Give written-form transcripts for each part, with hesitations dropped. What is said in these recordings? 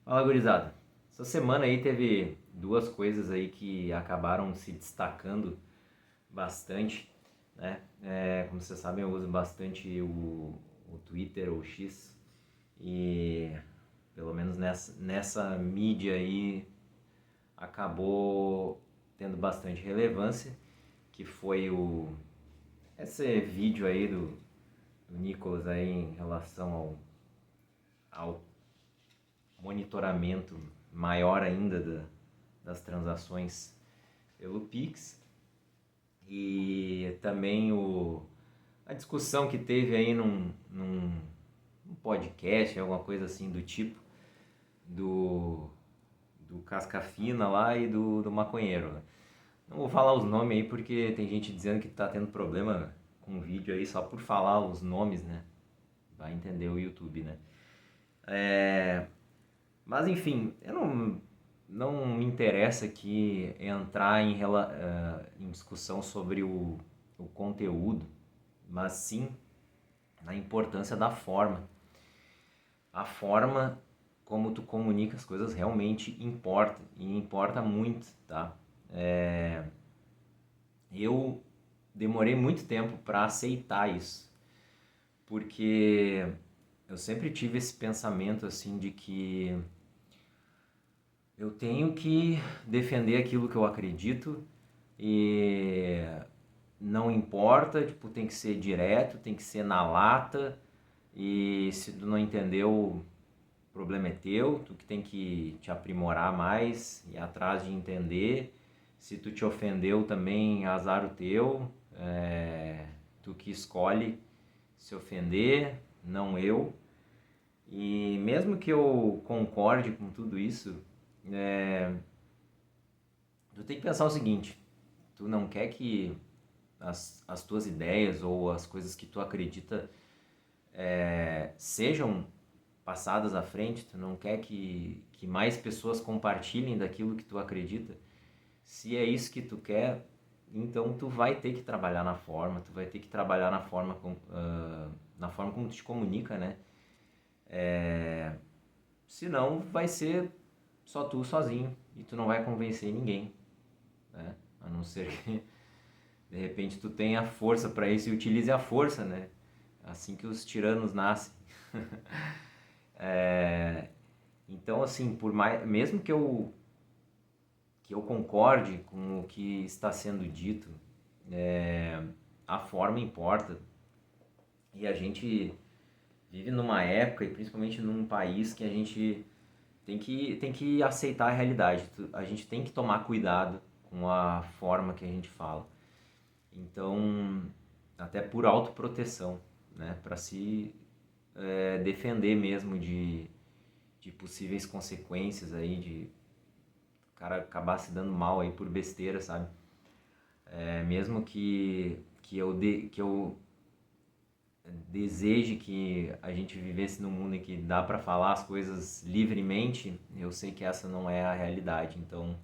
Fala, gurizada. Essa semana aí teve duas coisas aí que acabaram se destacando bastante, né? Como vocês sabem, eu uso bastante o Twitter ou X e pelo menos nessa mídia aí acabou tendo bastante relevância, que foi esse vídeo aí do Nicolas aí em relação ao monitoramento maior ainda das transações pelo Pix e também a discussão que teve aí num podcast, alguma coisa assim do tipo, do, do Casca Fina lá e do maconheiro. Né? Não vou falar os nomes aí porque tem gente dizendo que tá tendo problema com o vídeo aí só por falar os nomes, né? Vai entender o YouTube, né? Mas enfim, eu não me interessa aqui entrar em discussão sobre o conteúdo, mas sim na importância da forma. A forma como tu comunica as coisas realmente importa, e importa muito, tá? Eu demorei muito tempo para aceitar isso, porque eu sempre tive esse pensamento assim de que eu tenho que defender aquilo que eu acredito e não importa, tipo, tem que ser direto, tem que ser na lata e se tu não entendeu, o problema é teu, tu que tem que te aprimorar mais e atrás de entender. Se tu te ofendeu também, azar o teu, tu que escolhe se ofender, não eu. E mesmo que eu concorde com tudo isso, tu tem que pensar o seguinte, tu não quer que as tuas ideias ou as coisas que tu acredita sejam passadas à frente, tu não quer que mais pessoas compartilhem daquilo que tu acredita. Se é isso que tu quer, então tu vai ter que trabalhar na forma, tu vai ter que trabalhar na forma como tu te comunica, né? Senão vai ser só tu sozinho e tu não vai convencer ninguém, né? A não ser que de repente tu tenha força para isso e utilize a força, né? Assim que os tiranos nascem. Então, assim, por mais, mesmo que eu concorde com o que está sendo dito, a forma importa. E a gente vive numa época, e principalmente num país, que a gente tem que aceitar a realidade. A gente tem que tomar cuidado com a forma que a gente fala. Então, até por autoproteção, né? Para se defender mesmo de possíveis consequências aí, de o cara acabar se dando mal aí por besteira, sabe? Mesmo que eu deseje que a gente vivesse num mundo em que dá para falar as coisas livremente, eu sei que essa não é a realidade, então,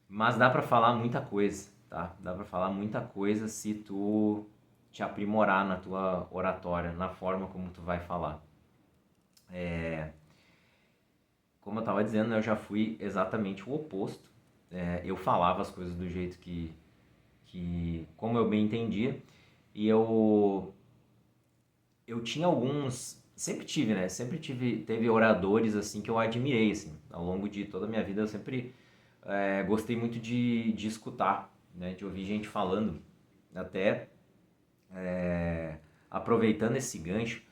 mas dá para falar muita coisa, tá? Dá para falar muita coisa se tu te aprimorar na tua oratória, na forma como tu vai falar. Como eu estava dizendo, eu já fui exatamente o oposto. Eu falava as coisas do jeito que como eu bem entendia, e eu tinha alguns, sempre tive, né? Teve oradores assim que eu admirei assim. Ao longo de toda a minha vida eu sempre gostei muito de escutar, né? De ouvir gente falando. Até aproveitando esse gancho,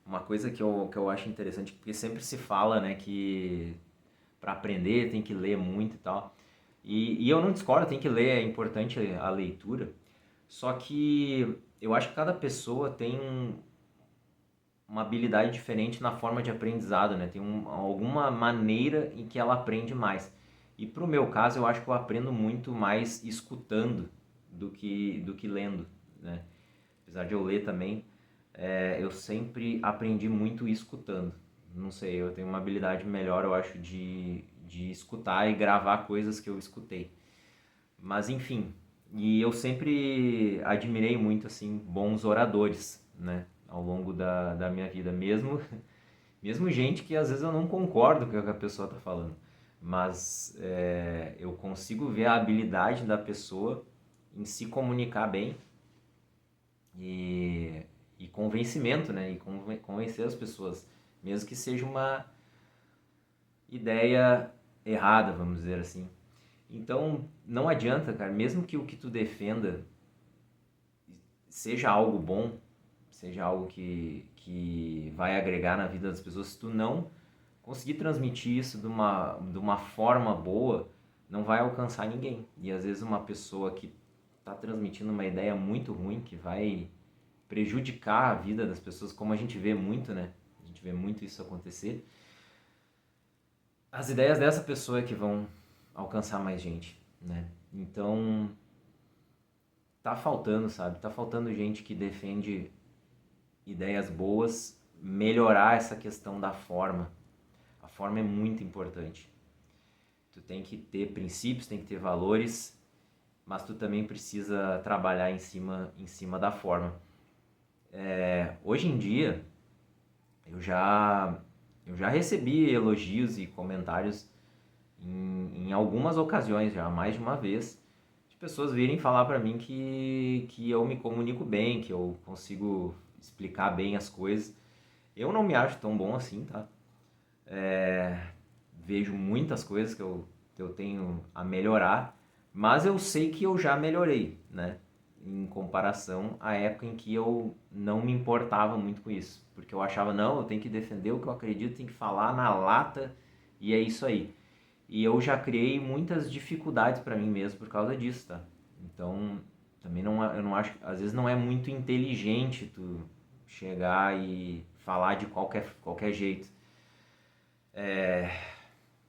uma coisa que eu acho interessante, porque sempre se fala, né, que para aprender tem que ler muito e tal. E eu não discordo, tem que ler, é importante a leitura. Só que eu acho que cada pessoa tem uma habilidade diferente na forma de aprendizado, né? Tem alguma maneira em que ela aprende mais. E pro meu caso, eu acho que eu aprendo muito mais escutando do que lendo, né? Apesar de eu ler também, eu sempre aprendi muito escutando. Não sei, eu tenho uma habilidade melhor, eu acho, de escutar e gravar coisas que eu escutei. Mas enfim, e eu sempre admirei muito assim bons oradores, né, ao longo da minha vida, mesmo Mesmo gente que às vezes eu não concordo com o que a pessoa está falando, mas eu consigo ver a habilidade da pessoa em se comunicar bem e, e convencimento, né? E convencer as pessoas, mesmo que seja uma ideia errada, vamos dizer assim. Então, não adianta, cara, mesmo que o que tu defenda seja algo bom, seja algo que vai agregar na vida das pessoas, se tu não conseguir transmitir isso de uma forma boa, não vai alcançar ninguém. E às vezes uma pessoa que está transmitindo uma ideia muito ruim, que vai prejudicar a vida das pessoas, como a gente vê muito, né? A gente vê muito isso acontecer. As ideias dessa pessoa é que vão alcançar mais gente, né? Então, tá faltando, sabe? Tá faltando gente que defende ideias boas, melhorar essa questão da forma. A forma é muito importante. Tu tem que ter princípios, tem que ter valores, mas tu também precisa trabalhar em cima da forma. Hoje em dia, eu já recebi elogios e comentários em algumas ocasiões, já mais de uma vez, de pessoas virem falar para mim que eu me comunico bem, que eu consigo explicar bem as coisas. Eu não me acho tão bom assim, tá? Vejo muitas coisas que eu tenho a melhorar, mas eu sei que eu já melhorei, né? Em comparação à época em que eu não me importava muito com isso. Porque eu achava, não, eu tenho que defender o que eu acredito, tenho que falar na lata e é isso aí. E eu já criei muitas dificuldades para mim mesmo por causa disso, tá? Então, também não, eu não acho, às vezes não é muito inteligente tu chegar e falar de qualquer jeito.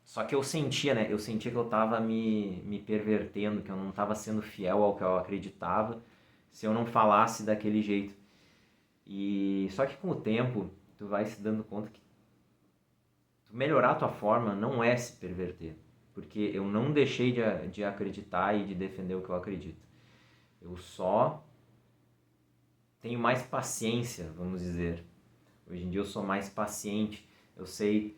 Só que eu sentia, né? Eu sentia que eu tava me pervertendo, que eu não tava sendo fiel ao que eu acreditava se eu não falasse daquele jeito. E só que com o tempo, tu vai se dando conta que tu melhorar a tua forma não é se perverter. Porque eu não deixei de acreditar e de defender o que eu acredito. Eu só tenho mais paciência, vamos dizer. Hoje em dia eu sou mais paciente. Eu sei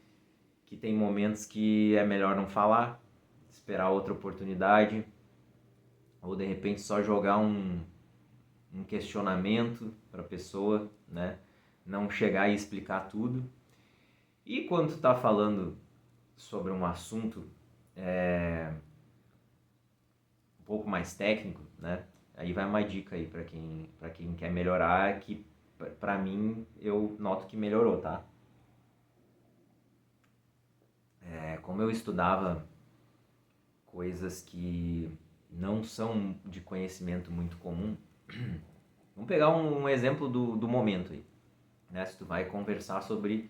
que tem momentos que é melhor não falar, esperar outra oportunidade, ou de repente só jogar um questionamento para a pessoa, né? Não chegar e explicar tudo. E quando tu tá falando sobre um assunto um pouco mais técnico, né? Aí vai uma dica aí para quem quer melhorar, que para mim eu noto que melhorou, tá? Como eu estudava coisas que não são de conhecimento muito comum, vamos pegar um exemplo do momento aí, né? Se tu vai conversar sobre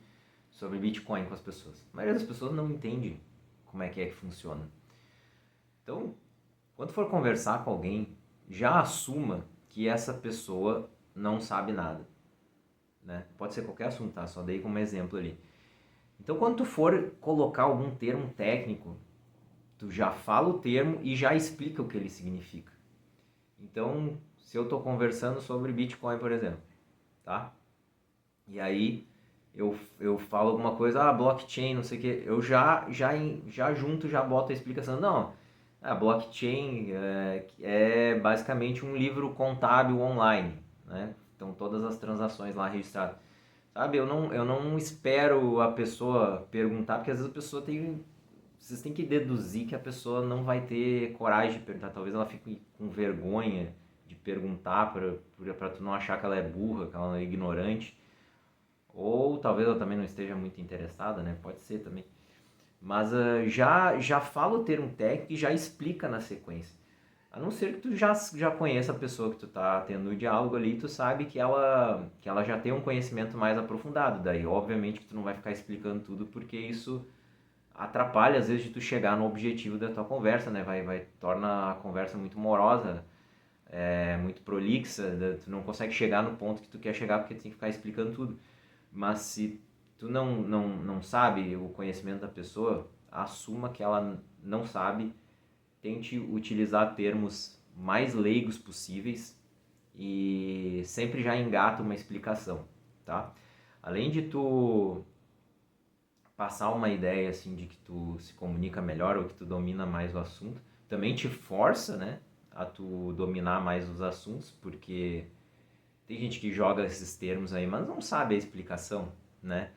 Bitcoin com as pessoas. A maioria das pessoas não entende como é que funciona. Então, quando for conversar com alguém, já assuma que essa pessoa não sabe nada, né? Pode ser qualquer assunto, tá? Só dei como exemplo ali. Então, quando tu for colocar algum termo técnico, tu já fala o termo e já explica o que ele significa. Então, se eu estou conversando sobre Bitcoin, por exemplo, tá? E aí eu falo alguma coisa, blockchain, não sei o que, eu já junto, já boto a explicação. Não, a blockchain é basicamente um livro contábil online, né? Então todas as transações lá registradas. Sabe, eu não espero a pessoa perguntar, porque às vezes a pessoa tem. Vocês têm que deduzir que a pessoa não vai ter coragem de perguntar. Talvez ela fique com vergonha de perguntar para tu não achar que ela é burra, que ela é ignorante. Ou talvez ela também não esteja muito interessada, né? Pode ser também. Mas já fala o termo técnico e já explica na sequência. A não ser que tu já conheça a pessoa que tu tá tendo o diálogo ali, tu sabe que ela já tem um conhecimento mais aprofundado. Daí, obviamente, que tu não vai ficar explicando tudo, porque isso atrapalha, às vezes, de tu chegar no objetivo da tua conversa, né? Torna a conversa muito morosa, muito prolixa, tu não consegue chegar no ponto que tu quer chegar porque tu tem que ficar explicando tudo. Mas se tu não sabe o conhecimento da pessoa, assuma que ela não sabe, tente utilizar termos mais leigos possíveis e sempre já engata uma explicação, tá? Além de tu passar uma ideia assim de que tu se comunica melhor ou que tu domina mais o assunto. Também te força, né, a tu dominar mais os assuntos, porque tem gente que joga esses termos aí, mas não sabe a explicação, né?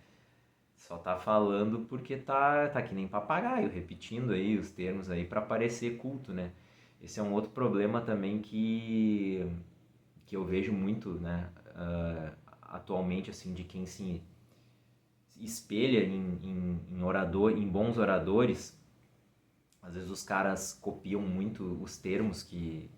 Só tá falando porque tá que nem papagaio, repetindo aí os termos aí para parecer culto, né? Esse é um outro problema também que eu vejo muito, né, atualmente, assim, de quem se espelha em bons oradores. Às vezes os caras copiam muito os termos que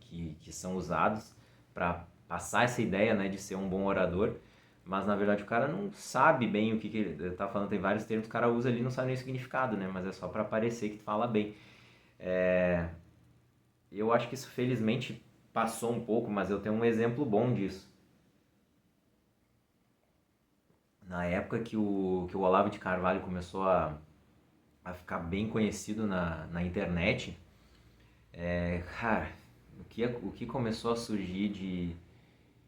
são usados para passar essa ideia, né, de ser um bom orador, mas na verdade o cara não sabe bem o que ele tá falando. Tem vários termos que o cara usa ali e não sabe nem o significado, né, mas é só para parecer que fala bem. Eu acho que isso felizmente passou um pouco, mas eu tenho um exemplo bom disso. Na época que o Olavo de Carvalho começou a ficar bem conhecido na internet, cara, o que começou a surgir de,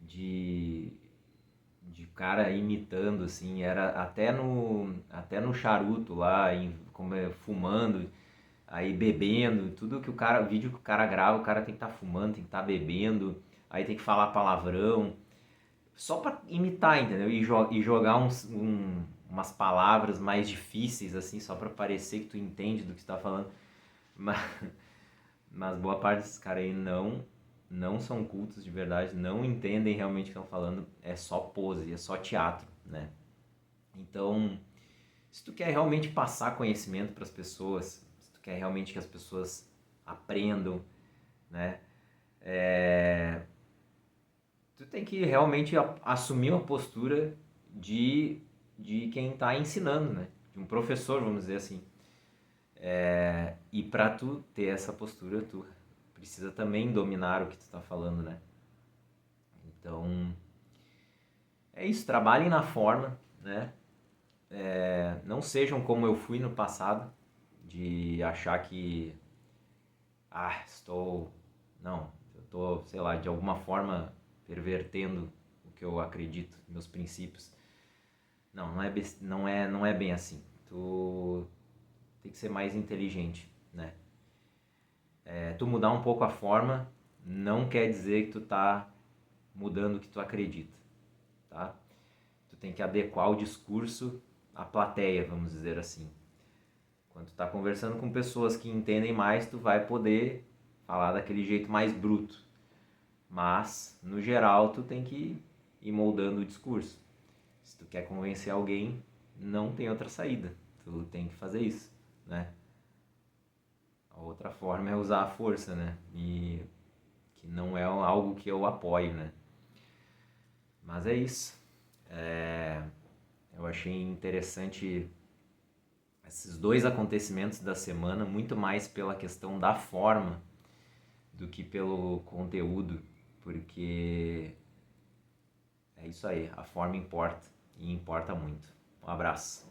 de cara imitando, assim, era até no charuto lá, fumando, aí bebendo, tudo que vídeo que o cara grava, o cara tem que estar fumando, tem que estar bebendo, aí tem que falar palavrão, só pra imitar, entendeu? E jogar umas palavras mais difíceis, assim, só pra parecer que tu entende do que tu tá falando. Mas, mas boa parte desses caras aí não são cultos de verdade, não entendem realmente o que estão falando, é só pose, é só teatro, né? Então, se tu quer realmente passar conhecimento para as pessoas, se tu quer realmente que as pessoas aprendam, né? Tu tem que realmente assumir uma postura de quem está ensinando, né? De um professor, vamos dizer assim. E para tu ter essa postura, tu precisa também dominar o que tu está falando, né? Então, é isso. Trabalhem na forma, né? Não sejam como eu fui no passado, de achar que, estou, não, eu estou, sei lá, de alguma forma pervertendo o que eu acredito, meus princípios. Não, não é bem assim. Tu tem que ser mais inteligente, né? Tu mudar um pouco a forma não quer dizer que tu tá mudando o que tu acredita, tá? Tu tem que adequar o discurso à plateia, vamos dizer assim. Quando tu tá conversando com pessoas que entendem mais, tu vai poder falar daquele jeito mais bruto. Mas, no geral, tu tem que ir moldando o discurso. Se tu quer convencer alguém, não tem outra saída. Tu tem que fazer isso, né? A outra forma é usar a força, né? E que não é algo que eu apoio, né? Mas é isso. Eu achei interessante esses dois acontecimentos da semana, muito mais pela questão da forma do que pelo conteúdo, porque é isso aí, a forma importa e importa muito. Um abraço.